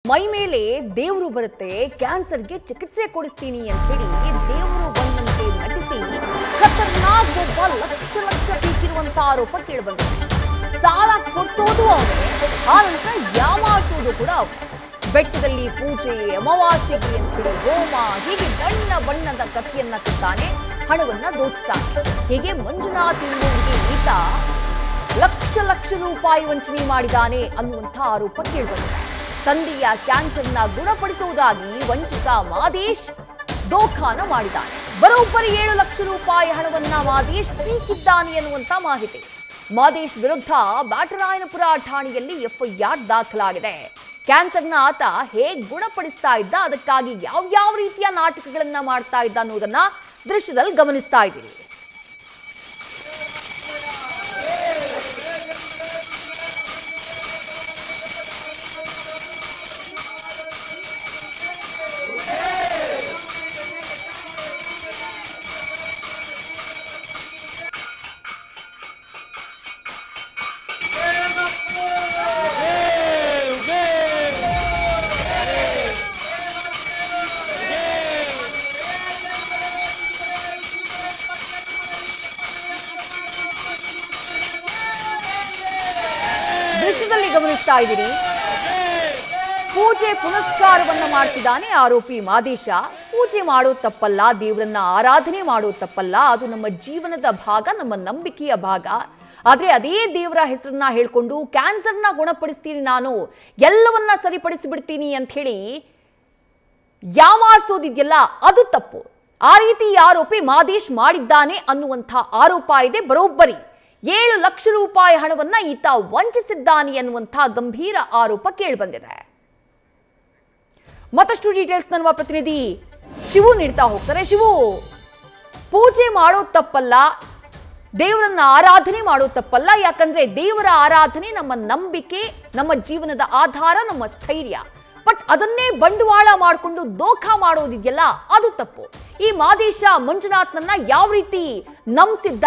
ಮೈ ಮೇಲೆ ದೇವರು ಬರುತ್ತೆ, ಕ್ಯಾನ್ಸರ್ಗೆ ಚಿಕಿತ್ಸೆ ಕೊಡಿಸ್ತೀನಿ ಅಂತ ಹೇಳಿ ದೇವರು ಬಂದಂತೆ ನಟಿಸಿ ಖತರ್ನಾಕ್ ಒಬ್ಬ ಲಕ್ಷ ಪೀಕಿರುವಂತ ಆರೋಪ ಕೇಳಿಬಂದಿದೆ. ಸಾಲ ಕೊಡಿಸೋದು ಅವನೇ, ಆನಂತರ ಯಾಮಾರಿಸೋದು ಕೂಡ ಅವನೇ. ಬೆಟ್ಟದಲ್ಲಿ ಪೂಜೆ, ಅಮಾವಾಸ್ಯೆಗೆ ಅಂತ ಹೇಳಿ ಹೋಮ, ಹೀಗೆ ಬಣ್ಣದ ಕಥೆಯನ್ನ ಕಟ್ತಾನೆ, ಹಣವನ್ನ ದೋಚ್ತಾನೆ. ಹೀಗೆ ಮಂಜುನಾಥ್ ಎನ್ನುವರಿಗೆ ಈತ ಲಕ್ಷ ರೂಪಾಯಿ ವಂಚನೆ ಮಾಡಿದ್ದಾನೆ ಅನ್ನುವಂಥ ಆರೋಪ ಕೇಳಿಬಂದಿದೆ. ತಂದೆಯ ಕ್ಯಾನ್ಸರ್ನ ಗುಣಪಡಿಸುವುದಾಗಿ ವಂಚಿತ ಮಾದೇಶ್ ದೋಖಾನ ಮಾಡಿದ್ದಾನೆ. ಬರೋಬ್ಬರಿ 7 ಲಕ್ಷ ರೂಪಾಯಿ ಹಣವನ್ನ ಮಾದೇಶ್ ಪೀಕಿದ್ದಾನೆ ಎನ್ನುವಂತ ಮಾಹಿತಿ. ಮಾದೇಶ್ ವಿರುದ್ಧ ಬ್ಯಾಟರಾಯನಪುರ ಠಾಣೆಯಲ್ಲಿ ಎಫ್ಐಆರ್ ದಾಖಲಾಗಿದೆ. ಕ್ಯಾನ್ಸರ್ನ ಆತ ಹೇಗೆ ಗುಣಪಡಿಸ್ತಾ ಇದ್ದ, ಅದಕ್ಕಾಗಿ ಯಾವ ರೀತಿಯ ನಾಟಕಗಳನ್ನ ಮಾಡ್ತಾ ಇದ್ದ ಅನ್ನೋದನ್ನ ದೃಶ್ಯದಲ್ಲಿ ಗಮನಿಸ್ತಾ ಇದ್ದೀರಿ. ದೃಶ್ಯದಲ್ಲಿ ಗಮನಿಸ್ತಾ ಇದ್ದೀರಿ, ಪೂಜೆ ಪುನಸ್ಕಾರವನ್ನ ಮಾಡ್ತಿದ್ದಾನೆ ಆರೋಪಿ ಮಾದೇಶ. ಪೂಜೆ ಮಾಡೋದು ತಪ್ಪಲ್ಲ, ದೇವರನ್ನ ಆರಾಧನೆ ಮಾಡೋದು ತಪ್ಪಲ್ಲ, ಅದು ನಮ್ಮ ಜೀವನದ ಭಾಗ, ನಮ್ಮ ನಂಬಿಕೆಯ ಭಾಗ. ಆದ್ರೆ ಅದೇ ದೇವರ ಹೆಸರನ್ನ ಹೇಳ್ಕೊಂಡು ಕ್ಯಾನ್ಸರ್ನ ಗುಣಪಡಿಸ್ತೀನಿ, ನಾನು ಎಲ್ಲವನ್ನ ಸರಿಪಡಿಸಿ ಬಿಡ್ತೀನಿ ಅಂತ ಹೇಳಿ ಯಾಮಾರಿಸೋದಿದೆಯಲ್ಲ, ಅದು ತಪ್ಪು. ಆ ರೀತಿ ಆರೋಪಿ ಮಾದೇಶ್ ಮಾಡಿದ್ದಾನೆ ಅನ್ನುವಂಥ ಆರೋಪ ಇದೆ. ಬರೋಬ್ಬರಿ 7 ಲಕ್ಷ ರೂಪಾಯಿ ಹಣವನ್ನ ಈತ ವಂಚಿಸಿದ್ದಾನೆ ಎನ್ನುವಂಥ ಗಂಭೀರ ಆರೋಪ ಕೇಳಿಬಂದಿದೆ. ಮತ್ತಷ್ಟು ಡೀಟೇಲ್ಸ್ ನಮ್ಮ ಪ್ರತಿನಿಧಿ ಶಿವು ನೀಡ್ತಾ ಹೋಗ್ತಾರೆ. ಶಿವು, ಪೂಜೆ ಮಾಡೋದು ತಪ್ಪಲ್ಲ, ದೇವರನ್ನ ಆರಾಧನೆ ಮಾಡೋದು ತಪ್ಪಲ್ಲ, ಯಾಕಂದ್ರೆ ದೇವರ ಆರಾಧನೆ ನಮ್ಮ ನಂಬಿಕೆ, ನಮ್ಮ ಜೀವನದ ಆಧಾರ, ನಮ್ಮ ಸ್ಥೈರ್ಯ. ಬಟ್ ಅದನ್ನೇ ಬಂಡವಾಳ ಮಾಡಿಕೊಂಡು ದೋಖಾ ಮಾಡೋದಿದೆಯಲ್ಲ, ಅದು ತಪ್ಪು. ಈ ಮಾದೇಶ ಮಂಜುನಾಥ್ನನ್ನ ಯಾವ ರೀತಿ ನಂಬಿಸಿದ್ದ,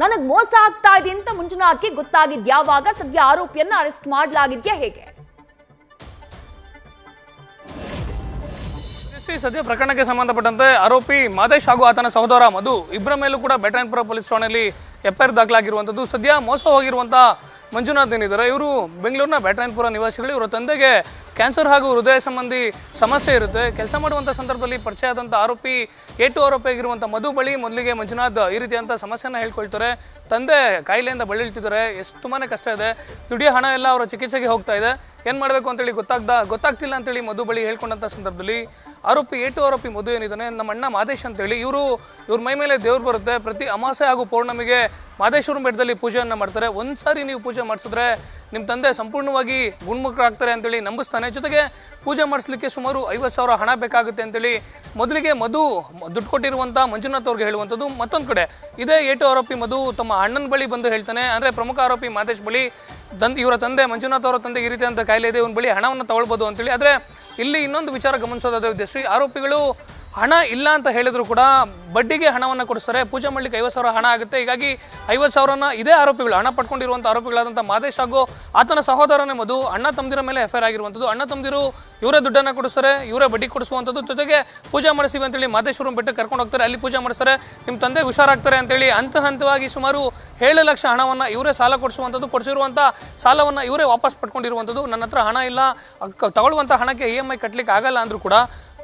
ನನಗೆ ಮೋಸ ಆಗ್ತಾ ಇದೆ ಅಂತ ಮಂಜುನಾಥ್ಗೆ ಗೊತ್ತಾಗಿದ್ ಯಾವಾಗ? ಸದ್ಯ ಆರೋಪಿಯನ್ನ ಅರೆಸ್ಟ್ ಮಾಡಲಾಗಿದ್ಯಾ, ಹೇಗೆ? ಸದ್ಯ ಪ್ರಕರಣಕ್ಕೆ ಸಂಬಂಧಪಟ್ಟಂತೆ ಆರೋಪಿ ಮಾದೇಶ್ ಹಾಗೂ ಆತನ ಸಹೋದರ ಮಧು ಇಬ್ಬರ ಮೇಲೂ ಕೂಡ ಬ್ಯಾಟರಾಯನಪುರ ಪೊಲೀಸ್ ಠಾಣೆಯಲ್ಲಿ ಎಫ್ಐಆರ್ ದಾಖಲಾಗಿರುವಂಥದ್ದು. ಸದ್ಯ ಮೋಸ ಹೋಗಿರುವಂತಹ ಮಂಜುನಾಥ್ ಏನಿದ್ದಾರೆ, ಇವರು ಬೆಂಗಳೂರಿನ ಬ್ಯಾಟರಾಯನಪುರ ನಿವಾಸಿಗಳು. ಇವರ ತಂದೆಗೆ ಕ್ಯಾನ್ಸರ್ ಹಾಗೂ ಹೃದಯ ಸಂಬಂಧಿ ಸಮಸ್ಯೆ ಇರುತ್ತೆ. ಕೆಲಸ ಮಾಡುವಂಥ ಸಂದರ್ಭದಲ್ಲಿ ಪರಿಚಯ ಆದಂಥ ಆರೋಪಿ ಆರೋಪಿ ಆಗಿರುವಂಥ ಮಧು ಬಳಿ ಮೊದಲಿಗೆ ಮಂಜುನಾಥ್ ಈ ರೀತಿಯಂಥ ಸಮಸ್ಯೆನ ಹೇಳ್ಕೊಳ್ತಾರೆ. ತಂದೆ ಕಾಯಿಲೆಯಿಂದ ಬಳಲ್ತಿದ್ದಾರೆ, ಎಷ್ಟು ತುಂಬಾ ಕಷ್ಟ ಇದೆ, ದುಡಿಯೋ ಹಣ ಎಲ್ಲ ಅವರ ಚಿಕಿತ್ಸೆಗೆ ಹೋಗ್ತಾ ಇದೆ, ಏನು ಮಾಡಬೇಕು ಅಂತೇಳಿ ಗೊತ್ತಾಗ್ತಿಲ್ಲ ಅಂತೇಳಿ ಮಧು ಬಳಿ ಹೇಳ್ಕೊಂಡಂಥ ಸಂದರ್ಭದಲ್ಲಿ ಆರೋಪಿ ಮಧು ಏನಿದ್ದಾನೆ, ನಮ್ಮ ಅಣ್ಣ ಮಾದೇಶ್ ಅಂತೇಳಿ, ಇವ್ರ ಮೈ ಮೇಲೆ ದೇವ್ರು ಬರುತ್ತೆ. ಪ್ರತಿ ಅಮಾವಾಸ್ಯೆ ಹಾಗೂ ಪೌರ್ಣಮಿಗೆ ಮಾದೇಶ್ವರ ಬೆಟ್ಟದಲ್ಲಿ ಪೂಜೆಯನ್ನು ಮಾಡ್ತಾರೆ. ಒಂದ್ಸಾರಿ ನೀವು ಪೂಜೆ ಮಾಡಿಸಿದ್ರೆ ನಿಮ್ಮ ತಂದೆ ಸಂಪೂರ್ಣವಾಗಿ ಗುಣಮುಖರಾಗ್ತಾರೆ ಅಂತೇಳಿ ನಂಬಿಸ್ತಾನೆ. ಜೊತೆಗೆ ಪೂಜೆ ಮಾಡಿಸ್ಲಿಕ್ಕೆ ಸುಮಾರು 50,000 ಹಣ ಬೇಕಾಗುತ್ತೆ ಅಂತೇಳಿ ಮೊದಲಿಗೆ ಮಧು ದುಡ್ಡು ಕೊಟ್ಟಿರುವಂಥ ಮಂಜುನಾಥ್ ಅವ್ರಿಗೆ ಹೇಳುವಂಥದ್ದು. ಮತ್ತೊಂದು ಕಡೆ ಇದೇ ಆರೋಪಿ ಮಧು ತಮ್ಮ ಅಣ್ಣನ ಬಳಿ ಬಂದು ಹೇಳ್ತಾನೆ, ಅಂದರೆ ಪ್ರಮುಖ ಆರೋಪಿ ಮಾದೇಶ್ ಬಳಿ ಇವರ ತಂದೆ ಮಂಜುನಾಥ್ ಅವರ ತಂದೆ ಈ ರೀತಿಯಂಥ ಕಾಯಿಲೆ ಇದೆ, ಇವನ ಬಳಿ ಹಣವನ್ನು ತಗೊಳ್ಬೋದು ಅಂತೇಳಿ. ಆದರೆ ಇಲ್ಲಿ ಇನ್ನೊಂದು ವಿಚಾರ ಗಮನಿಸೋದಾದ್ರೆ ವಿದ್ಯಾಶ್ರೀ, ಆರೋಪಿಗಳು ಹಣ ಇಲ್ಲ ಅಂತ ಹೇಳಿದ್ರು ಕೂಡ ಬಡ್ಡಿಗೆ ಹಣವನ್ನು ಕೊಡಿಸ್ತಾರೆ. ಪೂಜೆ ಮಾಡ್ಲಿಕ್ಕೆ 50,000 ಹಣ ಆಗುತ್ತೆ. ಹೀಗಾಗಿ 50,000ನ ಇದೇ ಆರೋಪಿಗಳು, ಹಣ ಪಡ್ಕೊಂಡಿರುವಂಥ ಆರೋಪಿಗಳಾದಂಥ ಮಾದೇಶ್ ಹಾಗೂ ಆತನ ಸಹೋದರನೇ ಮಧು, ಅಣ್ಣ ತಮ್ಮದಿರ ಮೇಲೆ ಎಫ್ಐಆರ್ ಆಗಿರುವಂಥದ್ದು. ಅಣ್ಣ ತಮ್ಮದಿರು ಇವರೇ ದುಡ್ಡನ್ನು ಕೊಡಿಸ್ತಾರೆ, ಇವರೇ ಬಡ್ಡಿ ಕೊಡಿಸುವಂಥದ್ದು. ಜೊತೆಗೆ ಪೂಜೆ ಮಾಡಿಸಿವಿ ಅಂತೇಳಿ ಮಾದೇಶ್ವರಂ ಬೆಟ್ಟಕ್ಕೆ ಕರ್ಕೊಂಡು ಹೋಗ್ತಾರೆ, ಅಲ್ಲಿ ಪೂಜೆ ಮಾಡಿಸ್ತಾರೆ, ನಿಮ್ಮ ತಂದೆ ಹುಷಾರಾಗ್ತಾರೆ ಅಂತೇಳಿ ಹಂತವಾಗಿ ಸುಮಾರು 7 ಲಕ್ಷ ಹಣವನ್ನು ಇವರೇ ಸಾಲ ಕೊಡಿಸುವಂಥದ್ದು. ಕೊಡಿಸಿರುವಂಥ ಸಾಲವನ್ನು ಇವರೇ ವಾಪಸ್ ಪಡ್ಕೊಂಡಿರುವಂಥದ್ದು. ನನ್ನ ಹತ್ರ ಹಣ ಇಲ್ಲ, ತಗೊಳ್ಳುವಂಥ ಹಣಕ್ಕೆ EMI ಕಟ್ಟಲಿಕ್ಕೆ ಆಗಲ್ಲ ಅಂದರೂ ಕೂಡ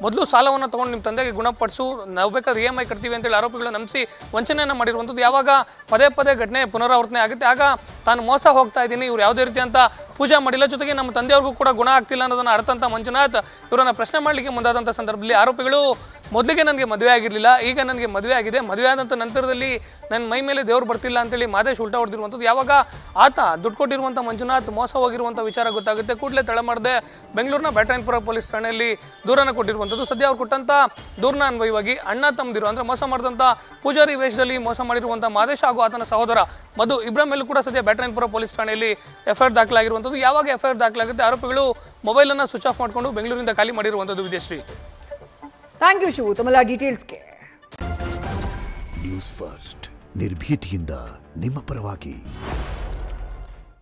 ಮೊದಲು ಸಾಲವನ್ನು ತೊಗೊಂಡು ನಿಮ್ಮ ತಂದೆಗೆ ಗುಣಪಡಿಸು, ನಾವು ಬೇಕಾದ್ರೆ EMI ಕಟ್ತೀವಿ ಅಂತೇಳಿ ಆರೋಪಿಗಳು ನಂಬಿಸಿ ವಂಚನೆಯನ್ನು ಮಾಡಿರುವಂಥದ್ದು. ಯಾವಾಗ ಪದೇ ಘಟನೆ ಪುನರಾವರ್ತನೆ ಆಗುತ್ತೆ, ಆಗ ತಾನು ಮೋಸ ಹೋಗ್ತಾ ಇದ್ದೀನಿ, ಇವ್ರು ಯಾವುದೇ ರೀತಿಯಂಥ ಪೂಜೆ ಮಾಡಿಲ್ಲ, ಜೊತೆಗೆ ನಮ್ಮ ತಂದೆಯವ್ರಿಗೂ ಕೂಡ ಗುಣ ಆಗ್ತಿಲ್ಲ ಅನ್ನೋದನ್ನು ಅರ್ಥಂತ ಮಂಜುನಾಥ್ ಇವರನ್ನು ಪ್ರಶ್ನೆ ಮಾಡಲಿಕ್ಕೆ ಮುಂದಾದಂಥ ಸಂದರ್ಭದಲ್ಲಿ ಆರೋಪಿಗಳು ಮೊದಲಿಗೆ ನನಗೆ ಮದುವೆ ಆಗಿರಲಿಲ್ಲ, ಈಗ ನನಗೆ ಮದುವೆ ಆಗಿದೆ, ಮದುವೆ ಆದಂಥ ನಂತರದಲ್ಲಿ ನನ್ನ ಮೈ ಮೇಲೆ ದೇವ್ರು ಬರ್ತಿಲ್ಲ ಅಂತೇಳಿ ಮಾದೇಶ್ ಉಲ್ಟಾ ಹೊಡೆದಿರುವಂಥದ್ದು. ಯಾವಾಗ ಆತ ದುಡ್ಡು ಕೊಟ್ಟಿರುವಂಥ ಮಂಜುನಾಥ್ ಮೋಸ ಹೋಗಿರುವಂಥ ವಿಚಾರ ಗೊತ್ತಾಗುತ್ತೆ, ಕೂಡಲೇ ತಡ ಮಾಡದೆ ಬೆಂಗಳೂರಿನ ಬ್ಯಾಟರಾಯನಪುರ ಪೊಲೀಸ್ ಠಾಣೆಯಲ್ಲಿ ದೂರನ್ನು ಕೊಟ್ಟಿರುವಂಥದ್ದು. ಸದ್ಯ ಅವ್ರು ಕೊಟ್ಟಂಥ ದೂರನ ಅನ್ವಯವಾಗಿ ಅಣ್ಣ ತಮ್ಮದಿರು ಅಂದರೆ ಮೋಸ ಮಾಡಿದಂಥ ಪೂಜಾರಿ ವೇಷದಲ್ಲಿ ಮೋಸ ಮಾಡಿರುವಂಥ ಮಾದೇಶ್ ಹಾಗೂ ಆತನ ಸಹೋದರ ಮಧು ಇಬ್ಬರ ಮೇಲೂ ಕೂಡ ಸದ್ಯ ಬ್ಯಾಟರಾಯನಪುರ ಪೊಲೀಸ್ ಠಾಣೆಯಲ್ಲಿ ಎಫ್ಐಆರ್ ದಾಖಲಾಗಿರುವಂಥದ್ದು. ಯಾವಾಗ ಎಫ್ಐಆರ್ ದಾಖಲಾಗುತ್ತೆ, ಆರೋಪಿಗಳು ಮೊಬೈಲನ್ನು ಸ್ವಿಚ್ ಆಫ್ ಮಾಡಿಕೊಂಡು ಬೆಂಗಳೂರಿಂದ ಖಾಲಿ ಮಾಡಿರುವಂಥದ್ದು. ವಿದ್ಯಾಶ್ರೀ, ಥ್ಯಾಂಕ್ ಯು ಶಿವು ತಮ್ಮೆಲ್ಲ ಡೀಟೇಲ್ಸ್ಗೆ. ನ್ಯೂಸ್ ಫಸ್ಟ್ ನಿರ್ಭೀತಿಯಿಂದ ನಿಮ್ಮ ಪರವಾಗಿ.